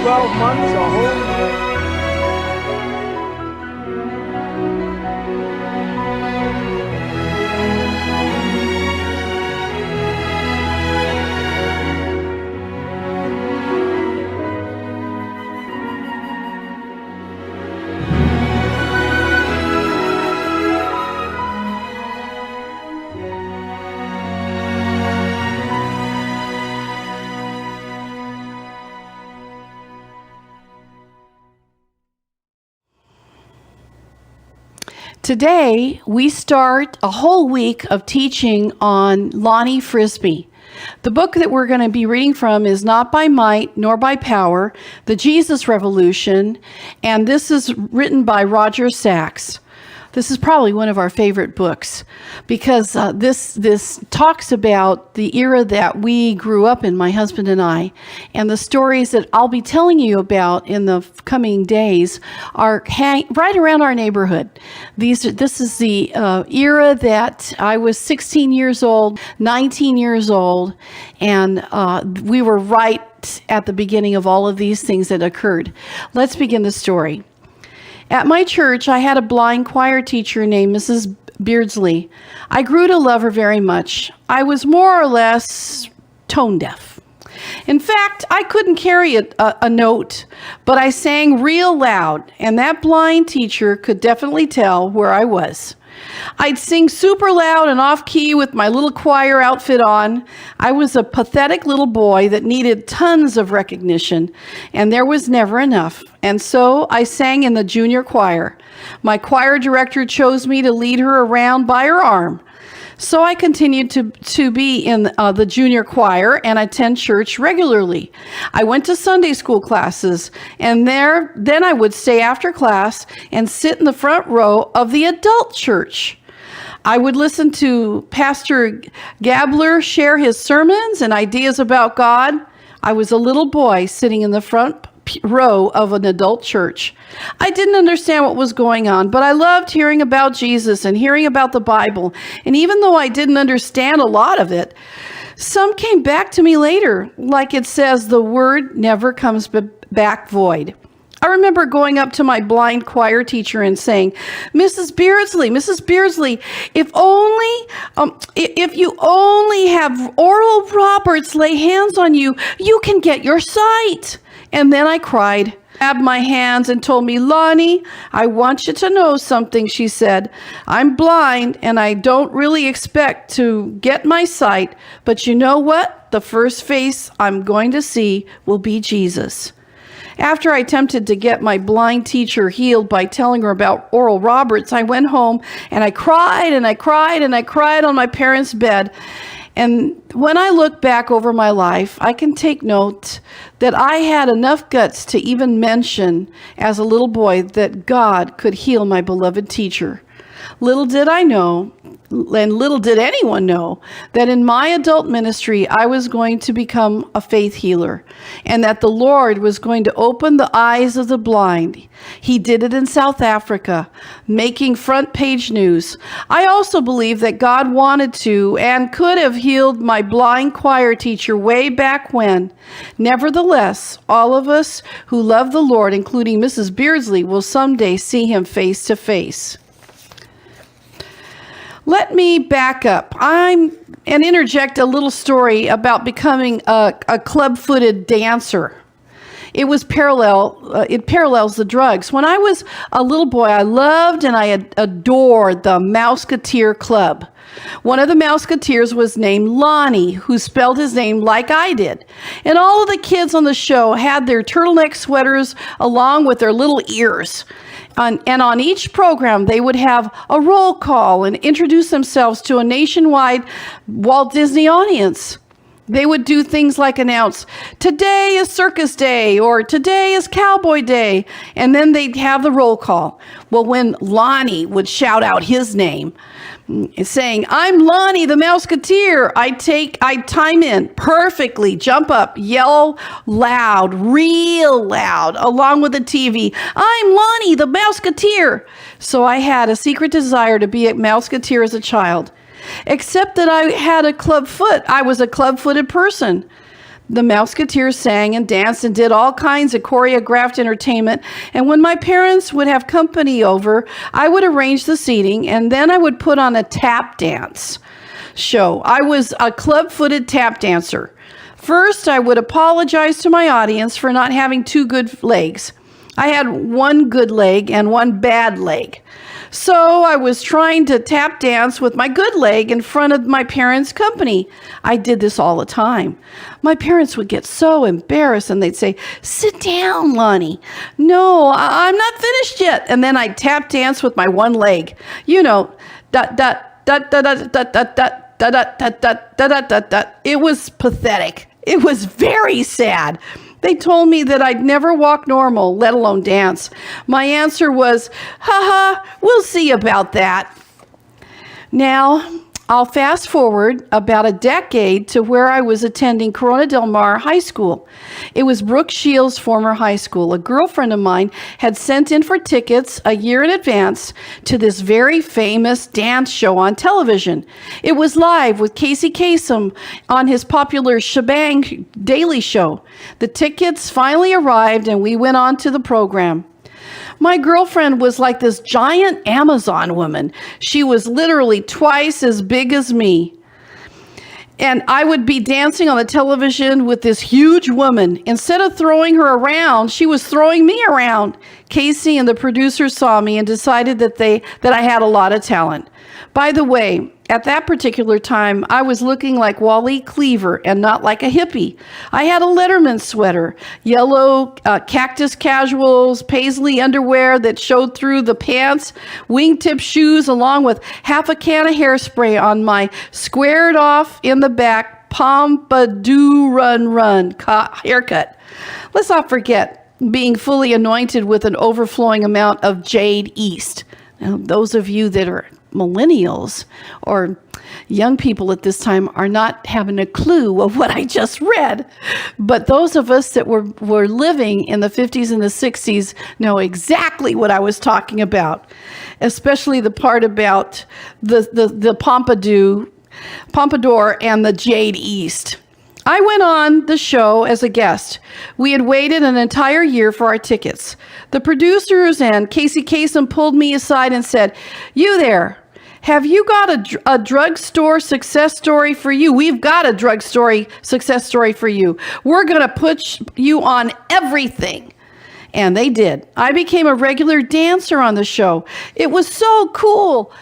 12 months, a whole year. Today, we start a whole week of teaching on Lonnie Frisbee. The book that we're going to be reading from is Not by Might nor by Power, The Jesus Revolution, and this is written by Roger Sachs. This is probably one of our favorite books because this talks about the era that we grew up in, my husband and I, and the stories that I'll be telling you about in the coming days are right around our neighborhood. This is the era that I was 16 years old, 19 years old, and we were right at the beginning of all of these things that occurred. Let's begin the story. At my church, I had a blind choir teacher named Mrs. Beardsley. I grew to love her very much. I was more or less tone deaf. In fact, I couldn't carry a note, but I sang real loud, and that blind teacher could definitely tell where I was. I'd sing super loud and off key with my little choir outfit on. I was a pathetic little boy that needed tons of recognition, and there was never enough. And so I sang in the junior choir. My choir director chose me to lead her around by her arm. So I continued to be in the junior choir and attend church regularly. I went to Sunday school classes, and then I would stay after class and sit in the front row of the adult church. I would listen to Pastor Gabler share his sermons and ideas about God. I was a little boy sitting in the front row of an adult church. I didn't understand what was going on, but I loved hearing about Jesus and hearing about the Bible. And even though I didn't understand a lot of it, some came back to me later, like it says, the word never comes back void. I remember going up to my blind choir teacher and saying, Mrs. Beardsley, if you only have Oral Roberts lay hands on you, you can get your sight. And then I cried, grabbed my hands and told me, Lonnie, I want you to know something, she said. I'm blind and I don't really expect to get my sight, but you know what? The first face I'm going to see will be Jesus. After I attempted to get my blind teacher healed by telling her about Oral Roberts, I went home and I cried and I cried and I cried on my parents' bed. And when I look back over my life, I can take note that I had enough guts to even mention as a little boy that God could heal my beloved teacher. Little did I know, and little did anyone know, that in my adult ministry, I was going to become a faith healer, and that the Lord was going to open the eyes of the blind. He did it in South Africa, making front page news. I also believe that God wanted to and could have healed my blind choir teacher way back when. Nevertheless, all of us who love the Lord, including Mrs. Beardsley, will someday see him face to face. Let me back up and interject a little story about becoming a club-footed dancer. It parallels the drugs. When I was a little boy, I loved and I adored the Mouseketeer Club. One of the Mouseketeers was named Lonnie, who spelled his name like I did. And all of the kids on the show had their turtleneck sweaters along with their little ears. And on each program, they would have a roll call and introduce themselves to a nationwide Walt Disney audience. They would do things like announce, today is Circus Day, or today is Cowboy Day, and then they'd have the roll call. Well, when Lonnie would shout out his name, saying, I'm Lonnie the Mouseketeer, I'd time in perfectly, jump up, yell loud, real loud, along with the TV, I'm Lonnie the Mouseketeer. So I had a secret desire to be a Mouseketeer as a child. Except that I had a club foot. I was a club-footed person. The Mouseketeers sang and danced and did all kinds of choreographed entertainment. And when my parents would have company over, I would arrange the seating, and then I would put on a tap dance show. I was a club-footed tap dancer. First, I would apologize to my audience for not having two good legs. I had one good leg and one bad leg. So I was trying to tap dance with my good leg in front of my parents' company. I did this all the time. My parents would get so embarrassed and they'd say, "Sit down, Lonnie." "No, I'm not finished yet." And then I'd tap dance with my one leg. You know, dot, dot, dot, dot, dot, dot, dot, dot, dot, dot, dot, dot, dot, dot, dot. It was pathetic. It was very sad. They told me that I'd never walk normal, let alone dance. My answer was, "Ha, we'll see about that." Now, I'll fast forward about a decade to where I was attending Corona Del Mar High School. It was Brooke Shields' former high school. A girlfriend of mine had sent in for tickets a year in advance to this very famous dance show on television. It was live with Casey Kasem on his popular Shebang Daily Show. The tickets finally arrived and we went on to the program. My girlfriend was like this giant Amazon woman. She was literally twice as big as me. And I would be dancing on the television with this huge woman. Instead of throwing her around, she was throwing me around. Casey and the producers saw me and decided that I had a lot of talent. By the way, at that particular time, I was looking like Wally Cleaver and not like a hippie. I had a Letterman sweater, yellow cactus casuals, paisley underwear that showed through the pants, wingtip shoes, along with half a can of hairspray on my squared off in the back pompadour run haircut. Let's not forget being fully anointed with an overflowing amount of Jade East. Now, those of you that are millennials or young people at this time are not having a clue of what I just read. But those of us that were living in the 50s and the 60s know exactly what I was talking about, especially the part about the pompadour and the Jade East. I went on the show as a guest. We had waited an entire year for our tickets. The producers and Casey Kasem pulled me aside and said, "You there, have you got a drugstore success story for you? We've got a drugstore success story for you. We're going to put you on everything." And they did. I became a regular dancer on the show. It was so cool.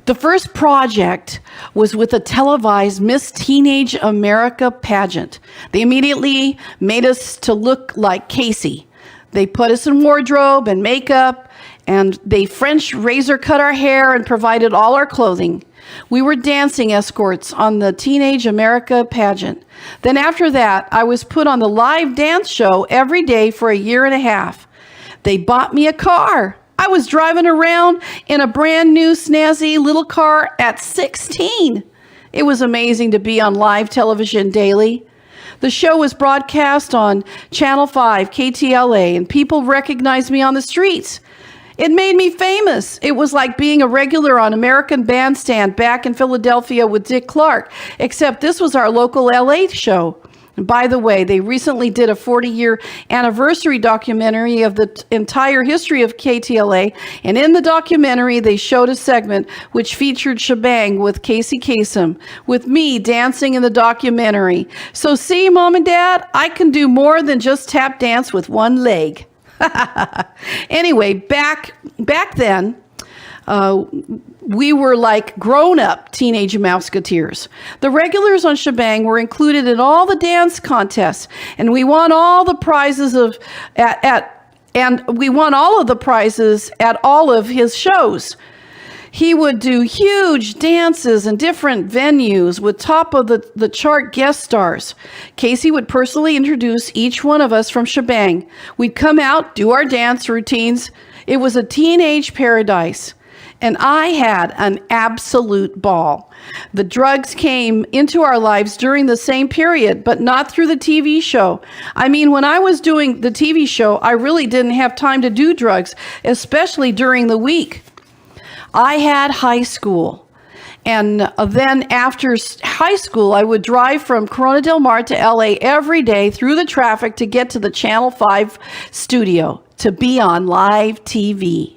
The first project was with a televised Miss Teenage America pageant. They immediately made us to look like Casey. They put us in wardrobe and makeup, and they French razor cut our hair and provided all our clothing. We were dancing escorts on the Teenage America pageant. Then after that, I was put on the live dance show every day for a year and a half. They bought me a car. I was driving around in a brand new snazzy little car at 16. It was amazing to be on live television daily. The show was broadcast on Channel 5, KTLA, and people recognized me on the streets. It made me famous. It was like being a regular on American Bandstand back in Philadelphia with Dick Clark, except this was our local LA show. And by the way, they recently did a 40-year anniversary documentary of the entire history of KTLA, and in the documentary, they showed a segment which featured Shebang with Casey Kasem, with me dancing in the documentary. So see, Mom and Dad, I can do more than just tap dance with one leg. Anyway, back then, we were like grown-up teenage Mouseketeers. The regulars on Shebang were included in all the dance contests, and we won all the prizes we won all of the prizes at all of his shows. He would do huge dances in different venues with top of the chart guest stars. Casey would personally introduce each one of us from Shebang. We'd come out, do our dance routines. It was a teenage paradise. And I had an absolute ball. The drugs came into our lives during the same period, but not through the TV show. I mean, when I was doing the TV show, I really didn't have time to do drugs, especially during the week. I had high school, And then after high school, I would drive from Corona Del Mar to LA every day through the traffic to get to the Channel 5 studio to be on live TV.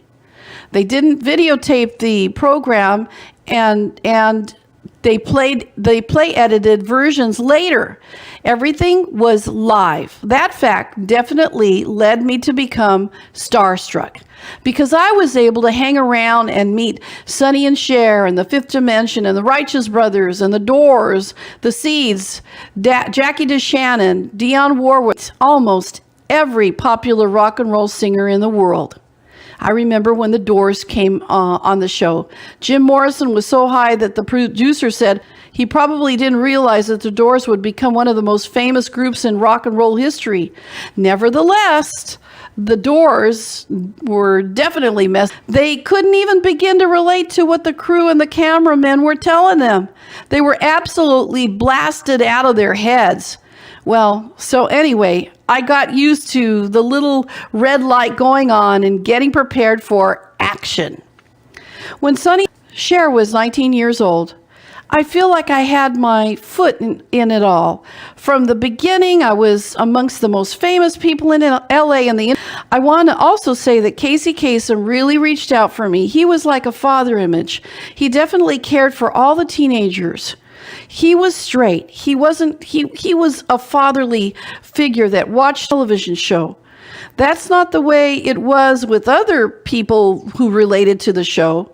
They didn't videotape the program, and they play edited versions later. Everything was live. That fact definitely led me to become starstruck, because I was able to hang around and meet Sonny and Cher and the Fifth Dimension and the Righteous Brothers and the Doors, the Seeds, Jackie DeShannon, Dionne Warwick, almost every popular rock and roll singer in the world. I remember when the Doors came on the show. Jim Morrison was so high that the producer said he probably didn't realize that the Doors would become one of the most famous groups in rock and roll history. Nevertheless, the Doors were definitely messed. They couldn't even begin to relate to what the crew and the cameramen were telling them. They were absolutely blasted out of their heads. Well, so anyway, I got used to the little red light going on and getting prepared for action. When Sonny Cher was 19 years old, I feel like I had my foot in it all. From the beginning, I was amongst the most famous people in LA. I want to also say that Casey Kasem really reached out for me. He was like a father image. He definitely cared for all the teenagers. He was straight. He was a fatherly figure that watched television show. That's not the way it was with other people who related to the show.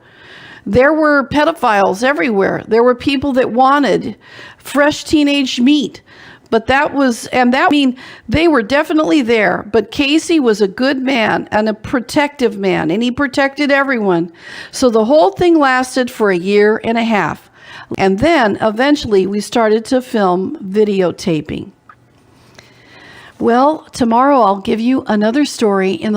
There were pedophiles everywhere. There were people that wanted fresh teenage meat. But they were definitely there. But Casey was a good man and a protective man, and he protected everyone. So the whole thing lasted for a year and a half. And then eventually we started to film videotaping. Well, tomorrow I'll give you another story in the